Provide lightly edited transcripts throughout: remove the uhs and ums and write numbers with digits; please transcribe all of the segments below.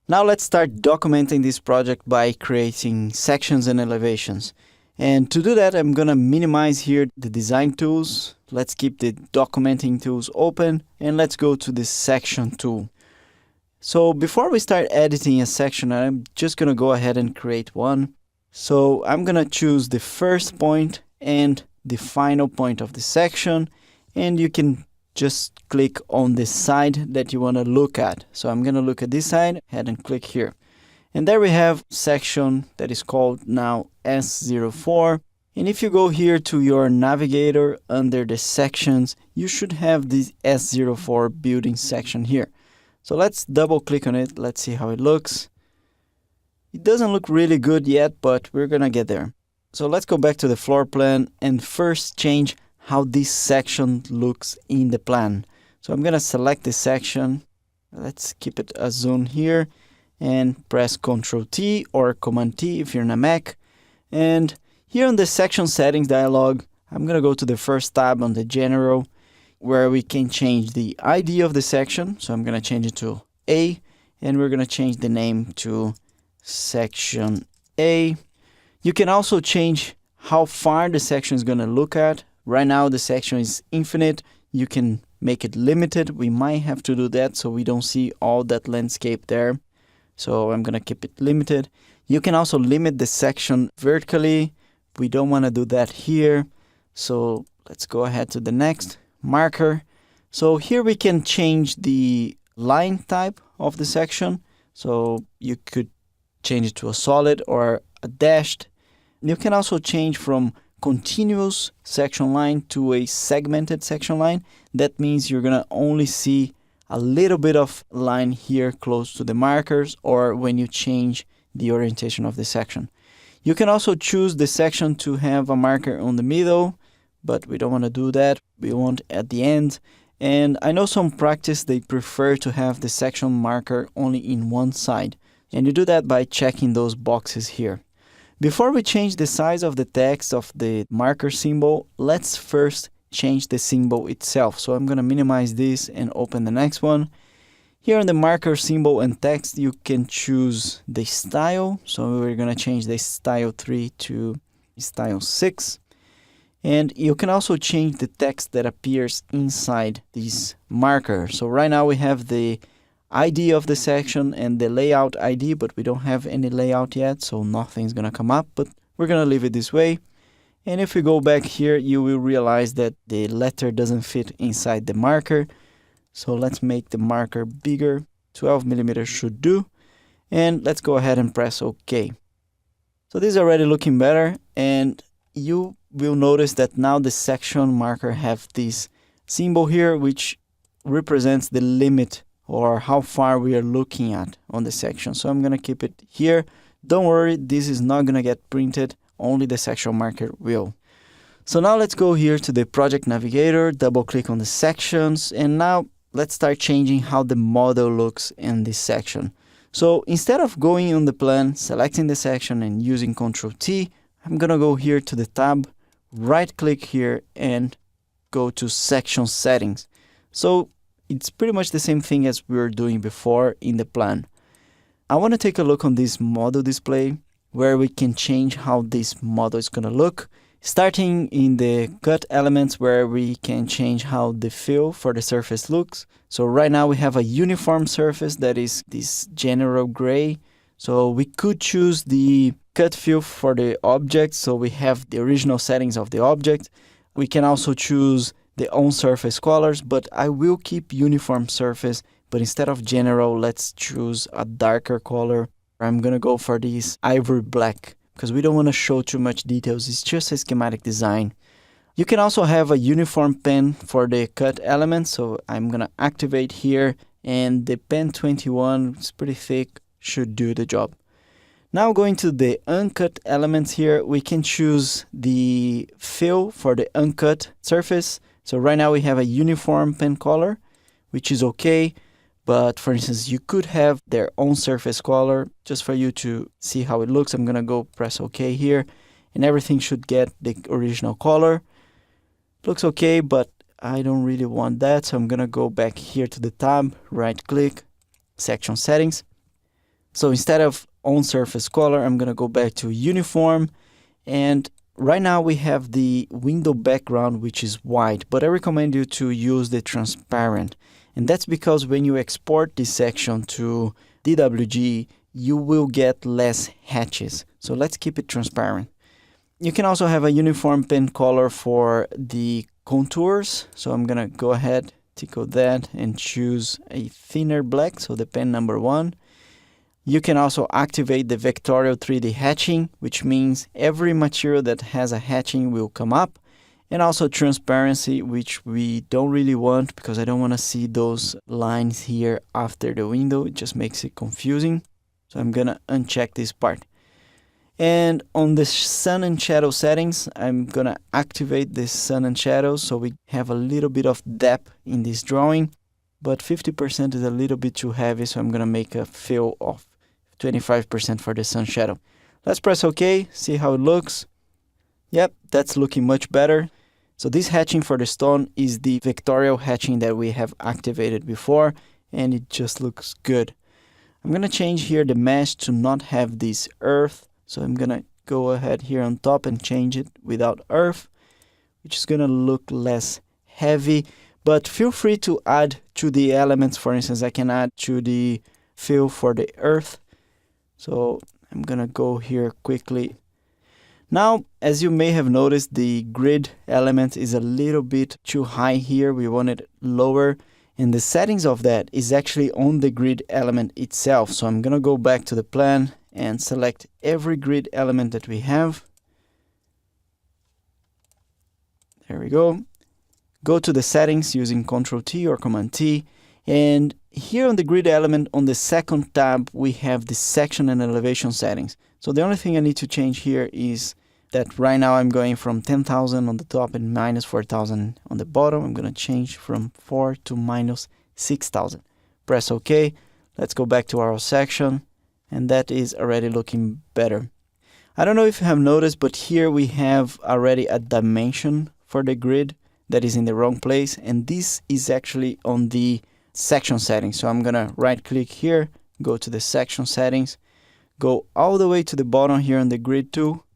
Now let's start documenting this project by creating sections and elevations. And to do that, I'm gonna minimize here the design tools. Let's keep the documenting tools open and let's go to the section tool. So before we start editing a section, I'm just gonna go ahead and create one. So I'm gonna choose the first point and the final point of the section, and you can just click on the side that you want to look at. So I'm going to look at this side, head and click here. And there we have section that is called now S04. And if you go here to your navigator under the sections, you should have this S04 building section here. So let's double click on it. Let's see how it looks. It doesn't look really good yet, but we're going to get there. So let's go back to the floor plan and first change how this section looks in the plan. So I'm going to select the section. Let's keep it a zone here and press Ctrl T or Command T if you're in a Mac. And here on the section settings dialog, I'm going to go to the first tab on the general where we can change the ID of the section. So I'm going to change it to A, and we're going to change the name to section A. You can also change how far the section is going to look at. Right now the section is infinite. You can make it limited. We might have to do that so we don't see all that landscape there. So I'm going to keep it limited. You can also limit the section vertically. We don't want to do that here. So let's go ahead to the next marker. So here we can change the line type of the section. So you could change it to a solid or a dashed. You can also change from continuous section line to a segmented section line. That means you're going to only see a little bit of line here close to the markers or when you change the orientation of the section. You can also choose the section to have a marker on the middle, but we don't want to do that. We want at the end. And I know some practice, they prefer to have the section marker only in one side. And you do that by checking those boxes here. Before we change the size of the text of the marker symbol, let's first change the symbol itself. So I'm going to minimize this and open the next one. Here on the marker symbol and text, you can choose the style. So we're going to change the style 3 to style 6. And you can also change the text that appears inside this marker. So right now we have the ID of the section and the layout ID, but we don't have any layout yet, so nothing's going to come up, but we're going to leave it this way. And if we go back here, you will realize that the letter doesn't fit inside the marker. So let's make the marker bigger. 12 millimeters should do. And let's go ahead and press OK. So this is already looking better, and you will notice that now the section marker have this symbol here, which represents the limit or how far we are looking at on the section. So I'm going to keep it here. Don't worry, this is not going to get printed. Only the section marker will. So now let's go here to the project navigator, double click on the sections, and now let's start changing how the model looks in this section. So instead of going on the plan, selecting the section and using Ctrl T, I'm going to go here to the tab, right click here and go to section settings. So it's pretty much the same thing as we were doing before in the plan. I want to take a look on this model display where we can change how this model is going to look. Starting in the cut elements where we can change how the fill for the surface looks. So right now we have a uniform surface that is this general gray. So we could choose the cut fill for the object. So we have the original settings of the object. We can also choose the on surface colors, but I will keep uniform surface. But instead of general, let's choose a darker color. I'm going to go for this ivory black because we don't want to show too much details. It's just a schematic design. You can also have a uniform pen for the cut elements. So I'm going to activate here, and the pen 21 is pretty thick, should do the job. Now going to the uncut elements here, we can choose the fill for the uncut surface. So right now we have a uniform pen color, which is okay. But for instance, you could have their own surface color just for you to see how it looks. I'm going to go press OK here, and everything should get the original color. Looks okay, but I don't really want that. So I'm going to go back here to the tab, right click, section settings. So instead of on surface color, I'm going to go back to uniform. And right now we have the window background, which is white, but I recommend you to use the transparent. And that's because when you export this section to DWG, you will get less hatches. So let's keep it transparent. You can also have a uniform pen color for the contours. So I'm gonna go ahead, tickle that, and choose a thinner black, so the pen number 1. You can also activate the vectorial 3D hatching, which means every material that has a hatching will come up. And also transparency, which we don't really want because I don't want to see those lines here after the window. It just makes it confusing. So I'm gonna uncheck this part. And on the sun and shadow settings, I'm gonna activate the sun and shadows so we have a little bit of depth in this drawing, but 50% is a little bit too heavy, so I'm gonna make a fill of 25% for the sun shadow. Let's press OK, see how it looks. Yep, that's looking much better. So this hatching for the stone is the vectorial hatching that we have activated before, and it just looks good. I'm gonna change here the mesh to not have this earth. So I'm gonna go ahead here on top and change it without earth, which is gonna look less heavy, but feel free to add to the elements. For instance, I can add to the fill for the earth. So I'm gonna go here quickly. Now, as you may have noticed, the grid element is a little bit too high here. We want it lower, and the settings of that is actually on the grid element itself. So I'm gonna go back to the plan and select every grid element that we have. There we go. Go to the settings using Ctrl T or Command T. And here on the grid element on the second tab, we have the section and elevation settings. So the only thing I need to change here is that right now I'm going from 10,000 on the top and minus 4,000 on the bottom. I'm going to change from 4 to minus 6,000. Press OK. Let's go back to our section. And that is already looking better. I don't know if you have noticed, but here we have already a dimension for the grid that is in the wrong place. And this is actually on the section settings. So I'm going to right click here, go to the section settings, go all the way to the bottom here on the grid tool.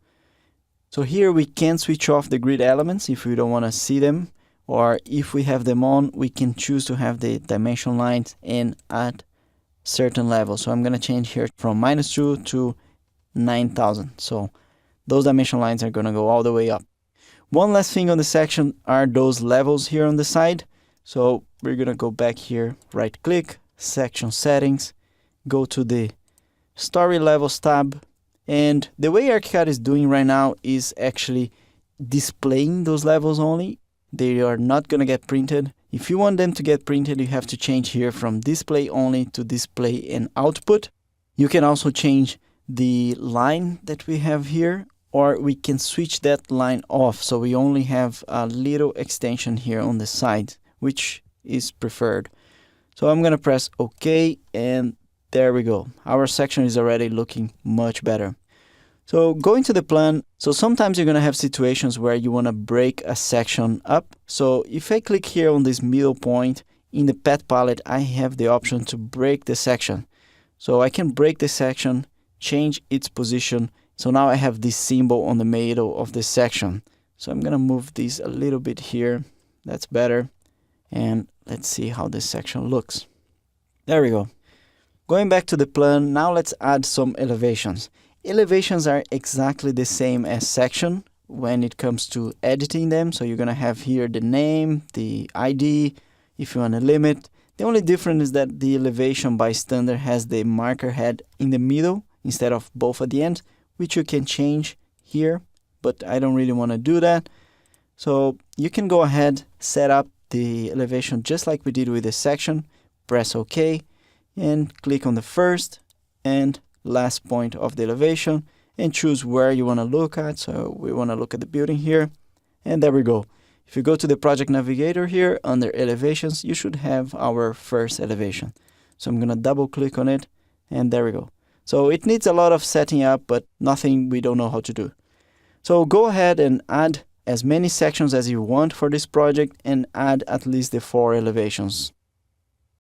So here we can switch off the grid elements if we don't want to see them, or if we have them on, we can choose to have the dimension lines in at certain levels. So I'm going to change here from -2 to 9,000. So those dimension lines are going to go all the way up. One last thing on the section are those levels here on the side. So we're going to go back here, right click, section settings, go to the story levels tab. And the way ArchiCAD is doing right now is actually displaying those levels only. They are not going to get printed. If you want them to get printed, you have to change here from display only to display and output. You can also change the line that we have here, or we can switch that line off. So we only have a little extension here on the side, which is preferred. So I'm going to press OK, and there we go. Our section is already looking much better. So going to the plan, so sometimes you're going to have situations where you want to break a section up. So if I click here on this middle point in the path palette, I have the option to break the section. So I can break the section, change its position. So now I have this symbol on the middle of the section. So I'm going to move this a little bit here. That's better. And let's see how this section looks. There we go. Going back to the plan, now let's add some elevations. Elevations are exactly the same as section when it comes to editing them. So you're going to have here the name, the ID, if you want to limit. The only difference is that the elevation by standard has the marker head in the middle instead of both at the end, which you can change here, but I don't really want to do that. So you can go ahead, set up the elevation just like we did with the section, press OK, and click on the first and last point of the elevation and choose where you want to look at. So we want to look at the building here, and there we go. If you go to the project navigator here under elevations, you should have our first elevation. So I'm going to double click on it, and there we go. So it needs a lot of setting up, but nothing we don't know how to do. So go ahead and add as many sections as you want for this project and add at least the 4 elevations.